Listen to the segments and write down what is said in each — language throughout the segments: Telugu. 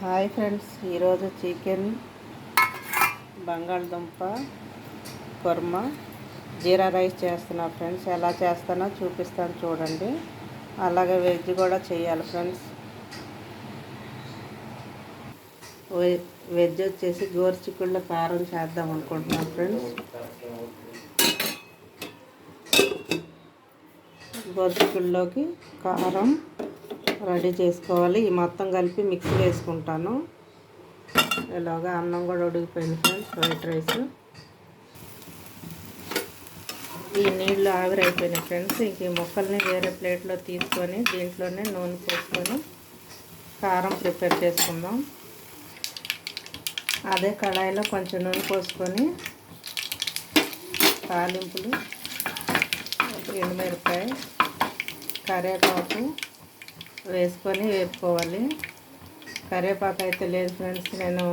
హాయ్ ఫ్రెండ్స్, ఈరోజు చికెన్ బంగాళదుంప కుర్మా జీరా రైస్ చేస్తున్నా ఫ్రెండ్స్. ఎలా చేస్తానో చూపిస్తాను చూడండి. అలాగే వెజ్ కూడా చేయాలి ఫ్రెండ్స్. వెజ్ వచ్చేసి గోరుచిక్కుళ్ళ కారం చేద్దాం అనుకుంటున్నాను ఫ్రెండ్స్. గోరుచిక్కుళ్ళలోకి కారం రెడీ చేసుకోవాలి. ఈ మొత్తం కలిపి మిక్సీ వేసుకుంటాను. ఇలాగా అన్నం కూడా ఉడికిపోయింది ఫ్రెండ్స్. వైట్ రైస్ ఈ నీళ్ళు ఆవిరైపోయినాయి ఫ్రెండ్స్. ఇంక ఈ ముక్కల్ని వేరే ప్లేట్లో తీసుకొని దీంట్లోనే నూనె పోసుకొని కారం ప్రిపేర్ చేసుకుందాం. అదే కడాయిలో కొంచెం నూనె పోసుకొని తాలింపులు, ఎండుమిరపకాయ, కరివేపాకు వేసుకొని వేపుకోవాలి. కరివేపాకు అయితే లేదు ఫ్రెండ్స్, నేను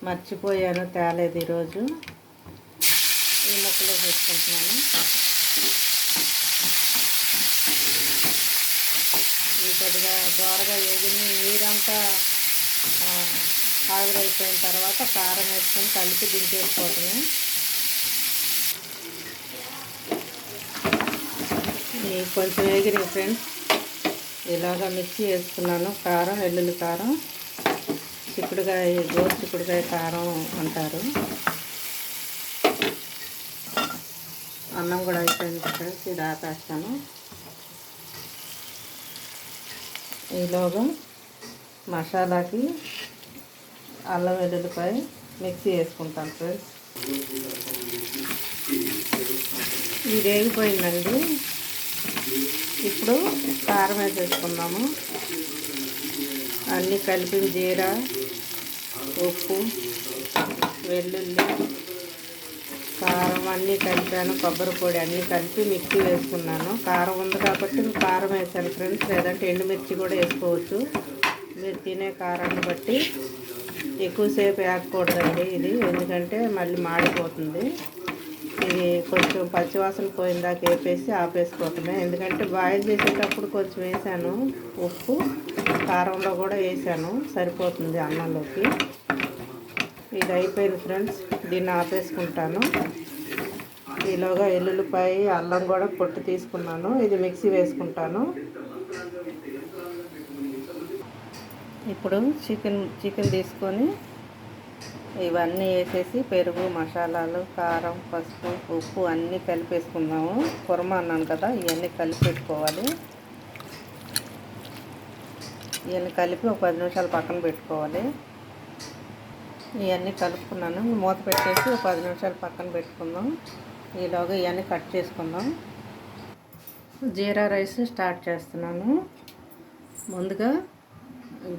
మర్చిపోయాను, తేలేదు ఈరోజు. ఈ ముక్కలో వేసుకుంటున్నాను. ఈ కొద్దిగా దోరగా వేగిన నీరంతా ఆవిరైపోయిన తర్వాత కారం వేసుకొని కలిపి దించేసుకోవటమే. కొంచెం వేగినాయి ఫ్రెండ్స్. ఇలాగా మిక్సీ వేసుకున్నాను. కారం, వెల్లుల్లి కారం, చిక్కుడుకాయ, గోరు చిక్కుడుకాయ కారం అంటారు. అన్నం కూడా అయిపోయింది ఫ్రెండ్స్. ఇది ఆపేస్తాను. ఈలోగా మసాలాకి అల్లం వెల్లుల్లిపాయ మిక్సీ వేసుకుంటాను ఫ్రెండ్స్. ఇది వేగిపోయిందండి. ఇప్పుడు కారం వేసేసుకున్నాము. అన్నీ కలిపి జీరా, ఉప్పు, వెల్లుల్లి, కారం అన్నీ కలిపాను. కొబ్బరి పొడి అన్నీ కలిపి మిక్సీ వేసుకున్నాను. కారం ఉంది కాబట్టి కారం వేసాను ఫ్రెండ్స్. లేదంటే ఎండుమిర్చి కూడా వేసుకోవచ్చు. మీరు తినే కారాన్ని బట్టి. ఎక్కువసేపు వేయకూడదండి ఇది, ఎందుకంటే మళ్ళీ మాడిపోతుంది. ఇది కొంచెం పచ్చివాసన పోయిందాక వేపేసి ఆపేసుకోవటమే. ఎందుకంటే బాయిల్ చేసేటప్పుడు కొంచెం వేసాను, ఉప్పు కారంలో కూడా వేసాను, సరిపోతుంది అన్నంలోకి. ఇది అయిపోయింది ఫ్రెండ్స్. దీన్ని ఆపేసుకుంటాను. ఈలోగా ఎల్లుల్లిపాయ, అల్లం కూడా పొట్టు తీసుకున్నాను. ఇది మిక్సీ వేసుకుంటాను. ఇప్పుడు చికెన్ తీసుకొని ఇవన్నీ వేసేసి పెరుగు, మసాలాలు, కారం, పసుపు, ఉప్పు అన్నీ కలిపేసుకుందాము. కుర్మా అన్నాను కదా, ఇవన్నీ కలిపి పెట్టుకోవాలి. ఇవన్నీ కలిపి ఒక 10 నిమిషాలు పక్కన పెట్టుకోవాలి. ఇవన్నీ కలుపుకున్నాను. మూత పెట్టేసి ఒక 10 నిమిషాలు పక్కన పెట్టుకుందాం. ఈలోగా ఇవన్నీ కట్ చేసుకుందాం. జీరా రైస్ స్టార్ట్ చేస్తున్నాను. ముందుగా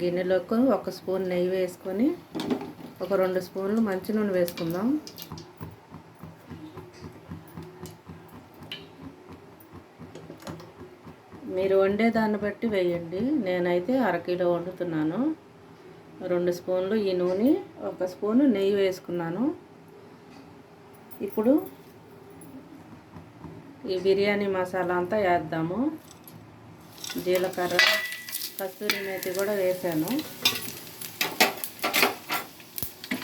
గిన్నెలోకి 1 స్పూన్ నెయ్యి వేసుకొని ఒక 2 స్పూన్లు మంచి నూనె వేసుకుందాం. మీరు వండేదాన్ని బట్టి వేయండి. నేనైతే 1/2 కిలో వండుతున్నాను. 2 స్పూన్లు ఈ నూనె, 1 స్పూను నెయ్యి వేసుకున్నాను. ఇప్పుడు ఈ బిర్యానీ మసాలా అంతా వేద్దాము. జీలకర్ర, కస్తూరి మేతి కూడా వేసాను.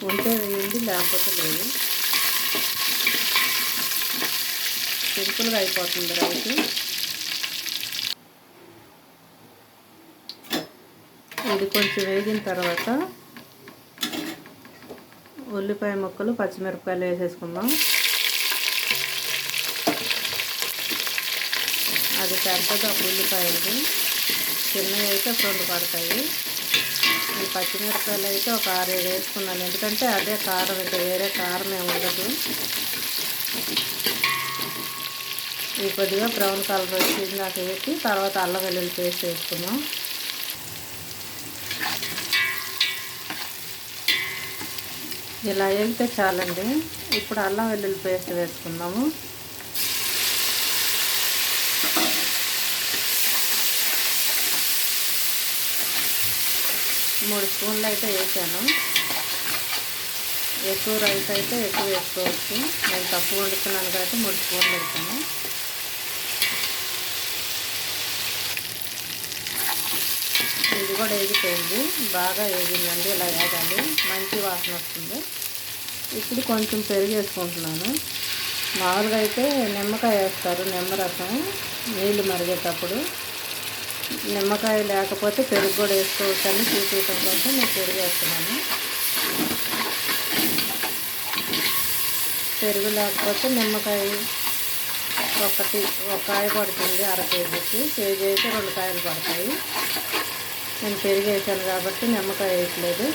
ఉంటే వేయండి, లేకపోతే లేదు. సింపుల్గా అయిపోతుంది రైస్. ఇది కొంచెం వేగిన తర్వాత ఉల్లిపాయ ముక్కలు, పచ్చిమిరపకాయలు వేసేసుకుందాం. అది పెద్దది ఒక ఉల్లిపాయలు, చిన్నవి అయితే 2 పడతాయి. ఈ పచ్చిమిరపకాయలు అయితే ఒక 6-7 వేసుకున్నాను. ఎందుకంటే అదే కారం, ఇంకా వేరే కారం ఏమి ఉండదు. ఈ కొద్దిగా బ్రౌన్ కలర్ వచ్చేదాక వేసి తర్వాత అల్లం వెల్లుల్లి పేస్ట్ వేసుకుందాం. ఇలా వేగితే చాలండి. ఇప్పుడు అల్లం వెల్లుల్లి పేస్ట్ వేసుకుందాము. 3 స్పూన్లు అయితే వేసాను. ఎక్కువ రైస్ అయితే ఎక్కువ వేసుకోవచ్చు. నేను తక్కువ వండుతున్నాను కాబట్టి 3 స్పూన్లు వేసాను. ఇది కూడా వేగిపోయింది, బాగా వేగిందండి. ఇలా వేగాలి, మంచి వాసన వస్తుంది. ఇప్పుడు కొంచెం పెరుగు వేసుకుంటున్నాను. మామూలుగా అయితే నిమ్మకాయ వేస్తారు, నిమ్మరసం నీళ్ళు మరిగేటప్పుడు. నిమ్మకాయ లేకపోతే పెరుగు కూడా వేసుకోవచ్చని చూపించడం కోసం నేను పెరుగు వేస్తున్నాను. పెరుగు లేకపోతే నిమ్మకాయ ఒక కాయ పడుతుంది, అర కేజీకి. కేజీ అయితే 2 కాయలు పడతాయి. నేను పెరుగు వేసాను కాబట్టి నిమ్మకాయ వేయట్లేదు.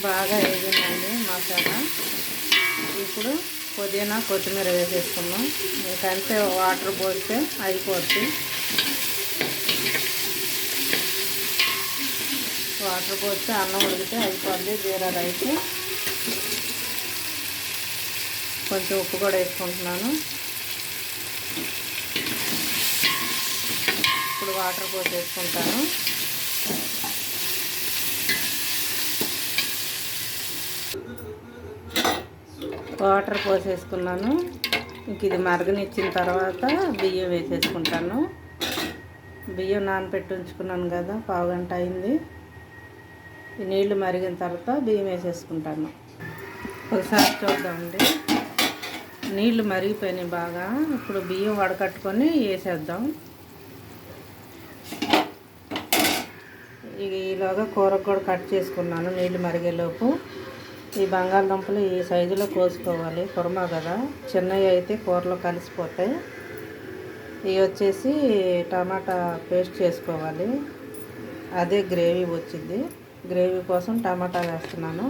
బాగా వేగిందండి మసాలా. ఇప్పుడు పుదీనా కొత్తిమీర వేసేసుకున్నాం. ఇంకంతే, వాటర్ పోస్తే అయిపోద్ది. వాటర్ పోస్తే అన్నం ఉడికితే అయిపోద్ది. జీరా రైస్. కొంచెం ఉప్పు కూడా వేసుకుంటున్నాను. ఇప్పుడు వాటర్ పోసేసుకుంటాను. వాటర్ పోసేసుకున్నాను. ఇంక ఇది మరగనిచ్చిన తర్వాత బియ్యం వేసేసుకుంటాను. బియ్యం నానబెట్టి ఉంచుకున్నాను కదా, పావుగంట అయింది. ఈ నీళ్లు మరిగిన తర్వాత బియ్యం వేసేసుకుంటాను. ఒకసారి చూద్దామండి. నీళ్లు మరిగిపోయినాయి బాగా. ఇప్పుడు బియ్యం వడకట్టుకొని వేసేద్దాం. ఈలోగా కూరకు కూడా కట్ చేసుకున్నాను నీళ్లు మరిగేలోపు. ఈ బంగాళదుంపలు ఈ సైజులో కోసుకోవాలి, కుర్మా కదా. చిన్నవి అయితే కూరలో కలిసిపోతాయి. ఇవి వచ్చేసి టమాటా పేస్ట్ చేసుకోవాలి, అదే గ్రేవీ వచ్చింది. గ్రేవీ కోసం టమాటా వేస్తున్నాను.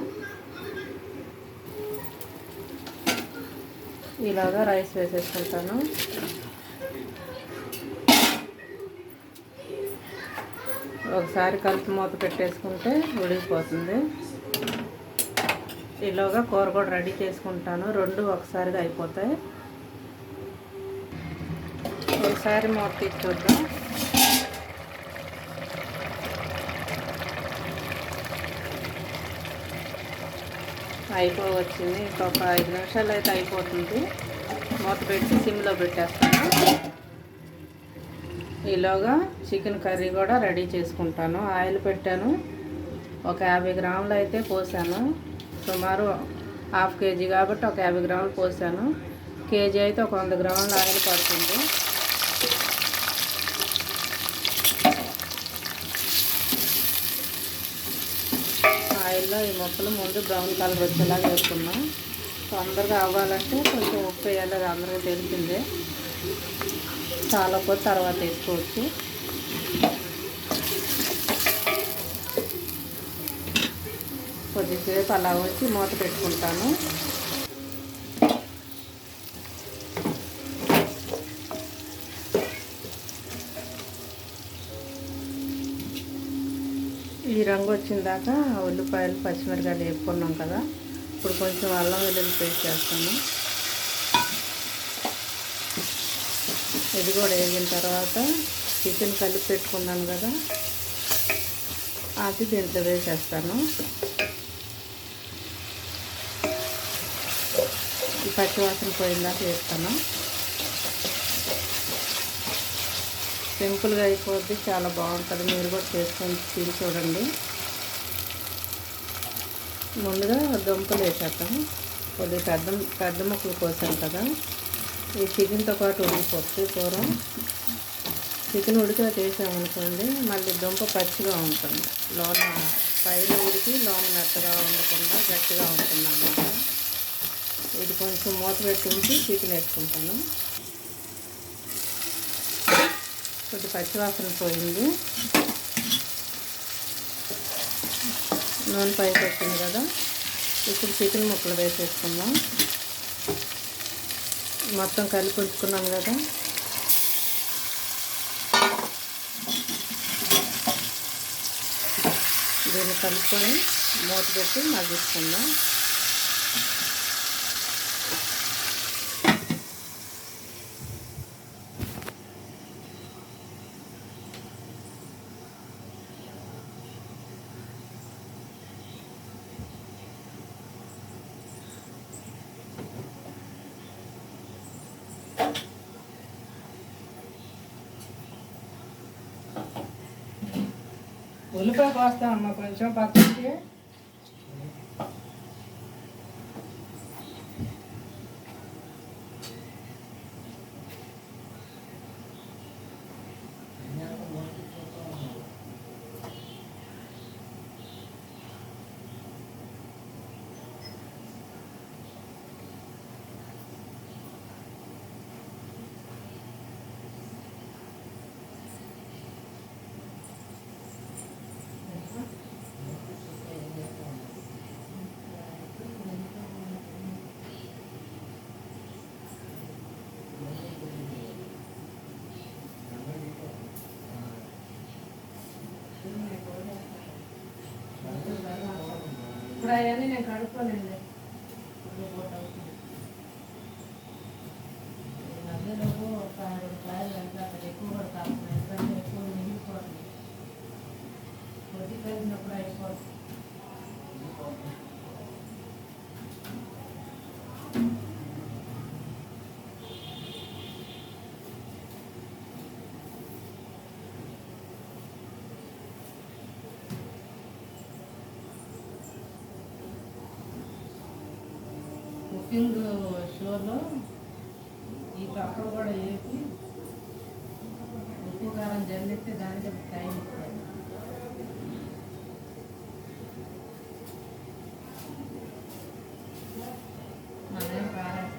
ఇలాగా రైస్ వేసేసుకుంటాను. ఒకసారి కలిపి మూత పెట్టేసుకుంటే ఉడికిపోతుంది. ఈలోగా కూర కూడా రెడీ చేసుకుంటాను. 2 ఒకసారిగా అయిపోతాయి. ఒకసారి మూత తీసి చూద్దాం. అయిపోవచ్చింది. ఇంకొక 5 నిమిషాలు అయితే అయిపోతుంది. మూత పెట్టి సిమ్లో పెట్టేస్తాను. ఈలోగా చికెన్ కర్రీ కూడా రెడీ చేసుకుంటాను. ఆయిల్ పెట్టాను. ఒక 50 గ్రాములు అయితే పోసాను. సుమారు 1/2 కేజీ కాబట్టి ఒక 50 గ్రాములు పోసాను. కేజీ అయితే ఒక 100 గ్రాముల ఆయిల్ పడుతుంది. ఆయిల్లో ఈ ముక్కలు ముందు బ్రౌన్ కలర్ వచ్చేలాగా వేసుకున్నాం. తొందరగా అవ్వాలంటే కొంచెం ఉప్పు వేయాలి, అది అందరికీ తెలిసిందే. చాలా కొద్ది తర్వాత వేసుకోవచ్చు. కొద్దిసేపు అలా వచ్చి మూత పెట్టుకుంటాను. ఈ రంగు వచ్చిన దాకా ఉల్లిపాయలు పచ్చిమిరకాయలు వేపుకున్నాం కదా. ఇప్పుడు కొంచెం అల్లం వెల్లుల్లి పేస్ట్ చేస్తాను. ఇది కూడా వేగిన తర్వాత చికెన్ కలిపి పెట్టుకున్నాను కదా, అది దీంట్లో వేసేస్తాను. ఈ పచ్చివాసన పోయిందాక వేస్తాను. సింపుల్గా అయిపోద్ది, చాలా బాగుంటుంది. మీరు కూడా చేసుకొని తిని చూడండి. ముందుగా దుంపలు వేసేస్తాం. కొద్దిగా పెద్ద ముక్కలు కోసాం కదా, ఈ చికెన్తో పాటు ఉడికిపోతుంది కూర. చికెన్ ఉడికిన చేసామనుకోండి మళ్ళీ దుంప పచ్చిగా ఉంటుంది. లోన పైన ఉడికి లోన మెత్తగా ఉండకుండా గట్టిగా ఉంటుంది అన్నమాట. ఇది కొంచెం మూత పెట్టి ఉంచి చికెన్ వేసుకుంటాను. కొద్ది పచ్చివాసన పోయింది. నూనె పైకి వచ్చింది కదా, ఇప్పుడు చికెన్ ముక్కలు వేసేసుకుందాం. మొత్తం కలిపి ఉంచుకున్నాం కదా, దీన్ని కలుపుకొని మూత పెట్టి మగ్గించుకుందాం. ఉల్లిపాయ కోస్తామమ్మా కొంచెం పక్కకి. ఇప్పుడు అవన్నీ నేను కడుక్కోలేండి. మధ్యలోపు ఒక 2 కాయలు అక్కడ ఎక్కువ కూడా కాకుండా ఎందుకంటే ఎక్కువ మిగిలిపోతుంది. కొద్ది కలిసినప్పుడు అయిపోతుంది. కుకింగ్ షోలో ఈ పక్కలు కూడా వేసి ఉప్పు కారం జల్లిస్తే దానికి టైం ఇస్తారు. మనమేం పారేస్తాం.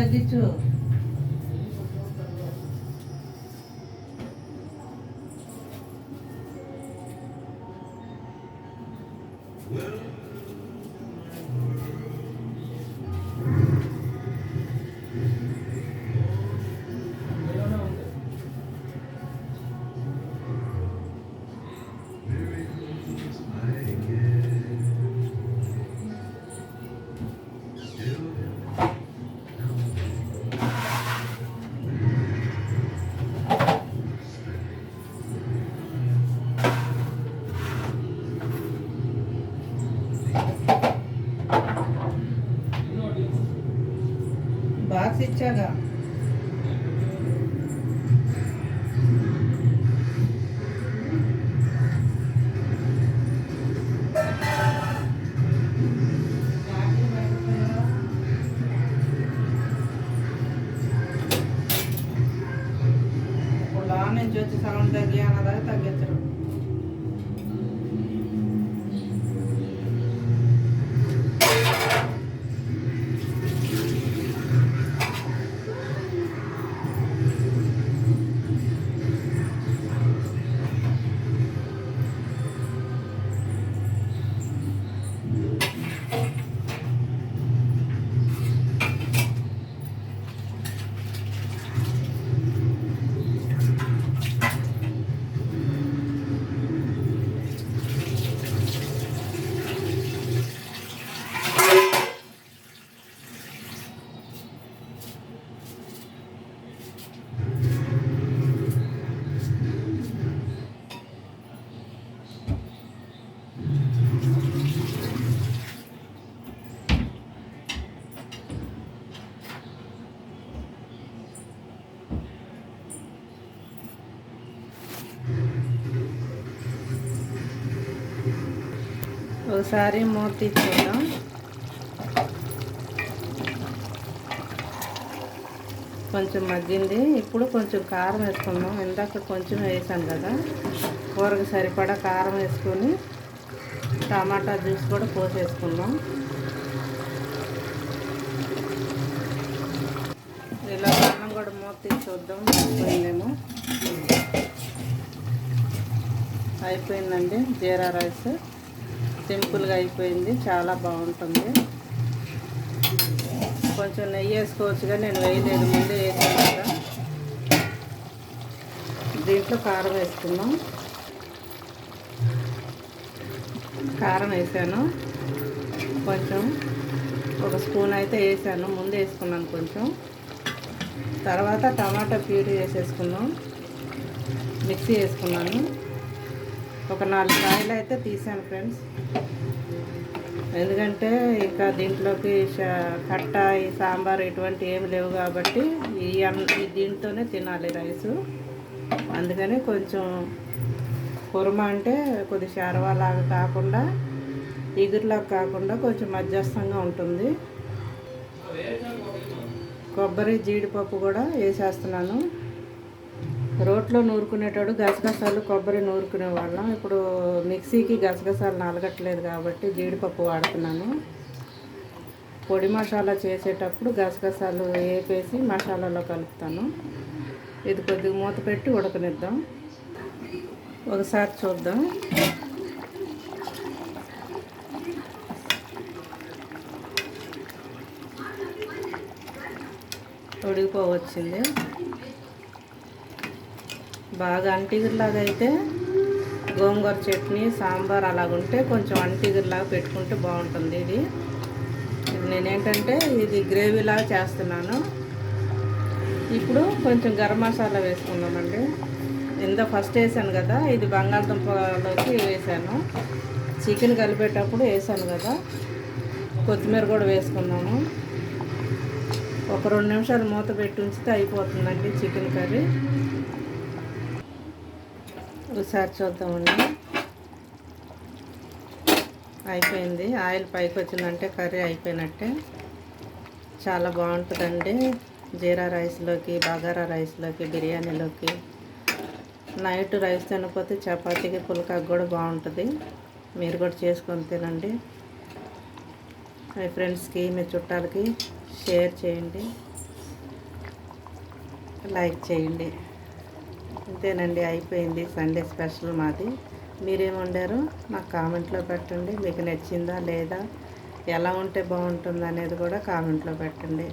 తగ్గించు. బాక్స్ ఇచ్చాగా. నుంచి వచ్చి సౌండ్ తగ్గి అన్నదాకా తగ్గించరు. ఒకసారి మూత తీసుకోవడం. కొంచెం మగ్గింది. ఇప్పుడు కొంచెం కారం వేసుకుందాం. ఇందాక కొంచెం వేసాను కదా, కూరకు సరిపడా కారం వేసుకొని టమాటా జ్యూస్ కూడా పోసేసుకుందాం. ఇలా అన్నం కూడా మూత తీసి చూద్దాం. అయిపోయిందేమో. అయిపోయిందండి జీరా రైస్. సింపుల్గా అయిపోయింది, చాలా బాగుంటుంది. కొంచెం నెయ్యి వేసుకోవచ్చుగా, నేను వేయలేదు, ముందే వేసాను కదా. దీంట్లో కారం వేసుకుందాం. కారం వేసాను కొంచెం, ఒక స్పూన్ అయితే వేసాను, ముందు వేసుకున్నాను కొంచెం. తర్వాత టమాటా ప్యూరీ వేసేసుకుందాం. మిక్సీ వేసుకున్నాను. ఒక 4 కాయలు అయితే తీసాను ఫ్రెండ్స్, ఎందుకంటే ఇంకా దీంట్లోకి కట్ట ఈ సాంబార్ ఇటువంటి ఏమి లేవు కాబట్టి ఈ దీంతోనే తినాలి రైసు. అందుకని కొంచెం కుర్మా అంటే కొద్ది శారవాలాగా కాకుండా, ఇగురులాగా కాకుండా కొంచెం మధ్యస్థంగా ఉంటుంది. కొబ్బరి జీడిపప్పు కూడా వేసేస్తున్నాను. రోట్లో నూరుకునేటప్పుడు గసగసాలు కొబ్బరి నూరుకునే వాళ్ళం. ఇప్పుడు మిక్సీకి గసగసాలు నలగట్లేదు కాబట్టి జీడిపప్పు వాడుతున్నాను. పొడి మసాలా చేసేటప్పుడు గసగసాలు వేపేసి మసాలాలో కలుపుతాను. ఇది కొద్దిగా మూత పెట్టి ఉడకనిద్దాం. ఒకసారి చూద్దాం. ఉడికిపోవచ్చింది. బాగా అంటిగురిలాగా అయితే గోంగూర చట్నీ సాంబార్ అలాగుంటే కొంచెం అంటిగురిలాగా పెట్టుకుంటే బాగుంటుంది. ఇది నేనేంటంటే ఇది గ్రేవీలాగా చేస్తున్నాను. ఇప్పుడు కొంచెం గరం మసాలా వేసుకుందామండి. ఇందా ఫస్ట్ వేసాను కదా, ఇది బంగాళదుంపలోకి వేసాను. చికెన్ కలిపేటప్పుడు వేసాను కదా. కొత్తిమీర కూడా వేసుకున్నాము. ఒక 2 నిమిషాలు మూత పెట్టి ఉంచితే అయిపోతుందండి చికెన్ కర్రీ. ఒకసారి చూద్దామండి. అయిపోయింది. ఆయిల్ పైకి వచ్చిందంటే కర్రీ అయిపోయినట్టే. చాలా బాగుంటుందండి జీరా రైస్లోకి, బగారా రైస్లోకి, బిర్యానీలోకి. నైట్ రైస్ తినకపోతే చపాతీకి పుల్కాకి కూడా బాగుంటుంది. మీరు కూడా చేసుకొని తినండి. మీ ఫ్రెండ్స్కి మీ చుట్టాలకి షేర్ చేయండి. లైక్ చేయండి. అంతేనండి, అయిపోయింది సండే స్పెషల్ మాది. మీరేం వండారో నాకు కామెంట్లో పెట్టండి. మీకు నచ్చిందా లేదా, ఎలా ఉంటే బాగుంటుంది అనేది కూడా కామెంట్లో పెట్టండి.